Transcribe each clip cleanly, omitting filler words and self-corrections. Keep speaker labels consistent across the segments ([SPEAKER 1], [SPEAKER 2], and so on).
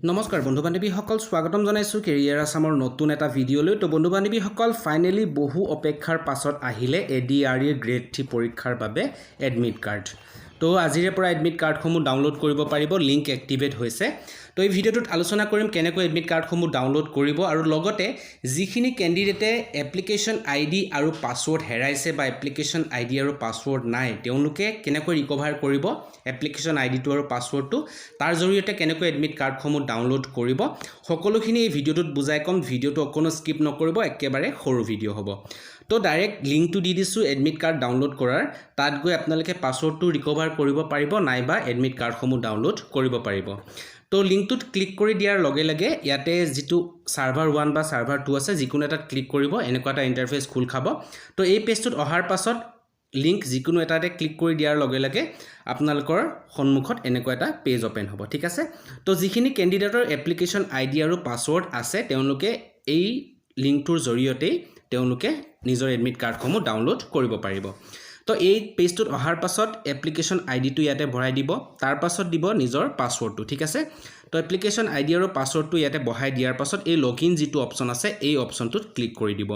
[SPEAKER 1] নমস্কাৰ বন্ধু বান্ধৱীসকল স্বাগতম জনাইছোঁ কেৰিয়াৰ আসামৰ নতুন এটা ভিডিঅ'লৈ। তো বন্ধু বান্ধৱীসকল ফাইনেলি বহু অপেক্ষাৰ পাছত আহিলে ADRE গ্ৰেড 3 পৰীক্ষাৰ বাবে এডমিট কাৰ্ড। তো আজিৰে পৰা এডমিট কাৰ্ডসমূহ ডাউনলোড কৰিব পাৰিব, লিংক এক্টিভেট হৈছে। তো এই ভিডিঅ'টোত আলোচনা কৰিম কেনেকৈ এডমিট কাৰ্ডসমূহ ডাউনলোড কৰিব আৰু লগতে যিখিনি কেণ্ডিডেটে এপ্লিকেশ্যন আইডি আৰু পাছৱৰ্ড হেৰাইছে বা এপ্লিকেশ্যন আইডি আৰু পাছৱৰ্ড নাই তেওঁলোকে কেনেকৈ ৰিকভাৰ কৰিব এপ্লিকেশ্যন আইডিটো আৰু পাছৱৰ্ডটো, তাৰ জৰিয়তে কেনেকৈ এডমিট কাৰ্ডসমূহ ডাউনলোড কৰিব, সকলোখিনি এই ভিডিঅ'টোত বুজাই ক'ম। ভিডিঅ'টো অকণো স্কিপ নকৰিব, একেবাৰে সৰু ভিডিঅ' হ'ব। তো ডাইৰেক্ট লিংকটো দি দিছোঁ এডমিট কাৰ্ড ডাউনলোড কৰাৰ, তাত গৈ আপোনালোকে পাছৱৰ্ডটো ৰিকভাৰ কৰিব পাৰিব নাইবা এডমিট কাৰ্ডসমূহ ডাউনলোড কৰিব পাৰিব। তো লিংকটোত ক্লিক কৰি দিয়াৰ লগে লগে ইয়াতে যিটো সাৰ্ভাৰ 1 বা সাৰ্ভাৰ 2 আছে যিকোনো এটাত ক্লিক কৰিব, এনেকুৱা এটা ইণ্টাৰফেচ খোল খাব। তো এই পেজটোত অহাৰ পাছত লিংক যিকোনো এটাতে ক্লিক কৰি দিয়াৰ লগে লগে আপোনালোকৰ সন্মুখত এনেকুৱা এটা পেজ ওপেন হ'ব, ঠিক আছে। তো যিখিনি কেণ্ডিডেটৰ এপ্লিকেশ্যন আইডি আৰু পাছৱৰ্ড আছে তেওঁলোকে এই লিংকটোৰ জৰিয়তেই তেওঁলোকে নিজৰ এডমিট কাৰ্ডসমূহ ডাউনলোড কৰিব পাৰিব। তো এই পেজটোত অহাৰ পাছত এপ্লিকেশ্যন আইডিটো ইয়াতে ভৰাই দিব, তাৰ পাছত দিব নিজৰ পাছৱৰ্ডটো, ঠিক আছে। তো এপ্লিকেশ্যন আইডি আৰু পাছৱৰ্ডটো ইয়াতে বহাই দিয়াৰ পাছত এই লগইন যিটো অপশ্যন আছে এই অপশ্যনটোত ক্লিক কৰি দিব।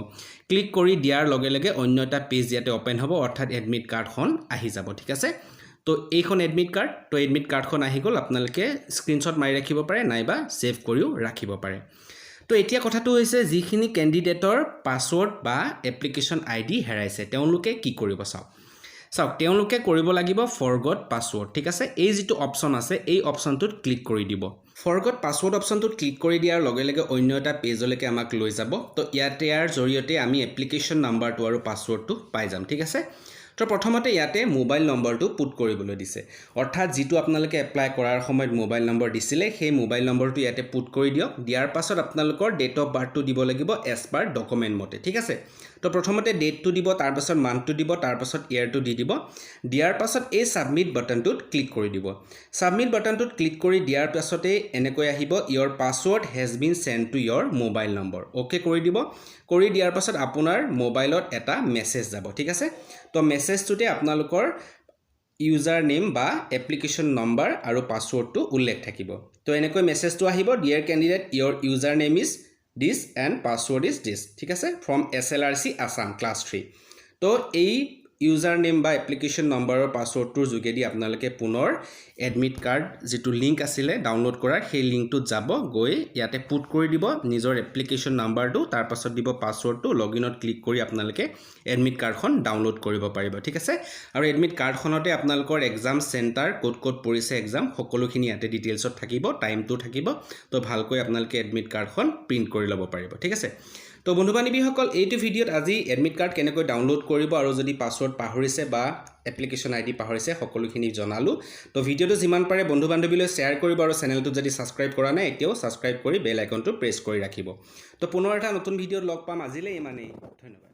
[SPEAKER 1] ক্লিক কৰি দিয়াৰ লগে লগে অন্য এটা পেজ ইয়াতে ওপেন হ'ব, অৰ্থাৎ এডমিট কাৰ্ডখন আহি যাব, ঠিক আছে। তো এইখন এডমিট কাৰ্ড, তো এডমিট কাৰ্ডখন আহি গ'ল। আপোনালোকে স্ক্ৰীনশ্বট মাৰি ৰাখিব পাৰে নাইবা ছেভ কৰিও ৰাখিব পাৰে। তো এতিয়া কথাটো হৈছে যিখিনি কেণ্ডিডেটৰ পাছৱৰ্ড বা এপ্লিকেশ্যন আইডি হেৰাইছে তেওঁলোকে কি কৰিব চাওক। তেওঁলোকে কৰিব লাগিব ফৰগট পাছৱৰ্ড, ঠিক আছে। এই যিটো অপশ্যন আছে এই অপশ্যনটোত ক্লিক কৰি দিব। ফৰগট পাছৱৰ্ড অপশ্যনটোত ক্লিক কৰি দিয়াৰ লগে লগে অন্য এটা পেজলৈকে আমাক লৈ যাব। তো ইয়াৰ জৰিয়তে আমি এপ্লিকেশ্যন নাম্বাৰটো আৰু পাছৱৰ্ডটো পাই যাম, ঠিক আছে। তো প্ৰথমতে ইয়াতে মোবাইল নম্বৰটো পুট কৰিবলৈ দিছে, অৰ্থাৎ যিটো আপোনালোকে এপ্লাই কৰাৰ সময়ত মোবাইল নম্বৰ দিছিলে সেই মোবাইল নম্বৰটো ইয়াতে পুট কৰি দিয়ক। দিয়াৰ পাছত আপোনালোকৰ ডেট অফ বাৰ্থটো দিব লাগিব এজ পাৰ ডকুমেণ্ট মতে, ঠিক আছে। তো প্ৰথমতে ডেটটো দিব, তাৰপাছত মান্থটো দিব, তাৰপাছত ইয়াৰটো দি দিব। দিয়াৰ পাছত এই ছাবমিট বাটনটোত ক্লিক কৰি দিব। ছাবমিট বাটনটোত ক্লিক কৰি দিয়াৰ পাছতেই এনেকৈ আহিব your password has been sent to your mobile number, okay কৰি দিব। কৰি দিয়াৰ পাছত আপোনাৰ মোবাইলত এটা মেছেজ যাব, ঠিক আছে। তো মেছেজটোতে আপোনালোকৰ ইউজাৰ নেম বা এপ্লিকেশ্যন নম্বৰ আৰু পাছৱৰ্ডটো উল্লেখ থাকিব। তো এনেকৈ মেছেজটো আহিব, dear candidate your user name is this and password is this, ঠিক আছে, ফ্ৰম SLRC আছাম ক্লাছ 3। তো এই ইউজাৰ নেম বা এপ্লিকেশ্যন নম্বৰৰ পাছৱৰ্ডটোৰ যোগেদি আপোনালোকে পুনৰ এডমিট কাৰ্ড যিটো লিংক আছিলে ডাউনলোড কৰাৰ সেই লিংকটোত যাব, গৈ ইয়াতে পুট কৰি দিব নিজৰ এপ্লিকেশ্যন নাম্বাৰটো, তাৰপাছত দিব পাছৱৰ্ডটো, লগইনত ক্লিক কৰি আপোনালোকে এডমিট কাৰ্ডখন ডাউনলোড কৰিব পাৰিব, ঠিক আছে। আৰু এডমিট কাৰ্ডখনতে আপোনালোকৰ এক্সাম চেণ্টাৰ ক'ত পৰিছে এক্সাম সকলোখিনি ইয়াতে ডিটেইলছত থাকিব, টাইমটো থাকিব। তো ভালকৈ আপোনালোকে এডমিট কাৰ্ডখন প্ৰিণ্ট কৰি ল'ব পাৰিব, ঠিক আছে। তো বন্ধু বান্ধৱীসকল এইটো ভিডিঅ'ত আজি এডমিট কাৰ্ড কেনেকৈ ডাউনলোড কৰিব আৰু যদি পাছৱৰ্ড পাহৰিছে বা এপ্লিকেশ্যন আইডি পাহৰিছে সকলোখিনি জনালোঁ। তো ভিডিঅ'টো যিমান পাৰে বন্ধু বান্ধৱীলৈ শ্বেয়াৰ কৰিব আৰু চেনেলটোত যদি ছাবস্ক্ৰাইব কৰা নাই এতিয়াও ছাবস্ক্ৰাইব কৰি বেল আইকনটো প্ৰেছ কৰি ৰাখিব। তো পুনৰ এটা নতুন ভিডিঅ'ত লগ পাম, আজিলৈ ইমানেই, ধন্যবাদ।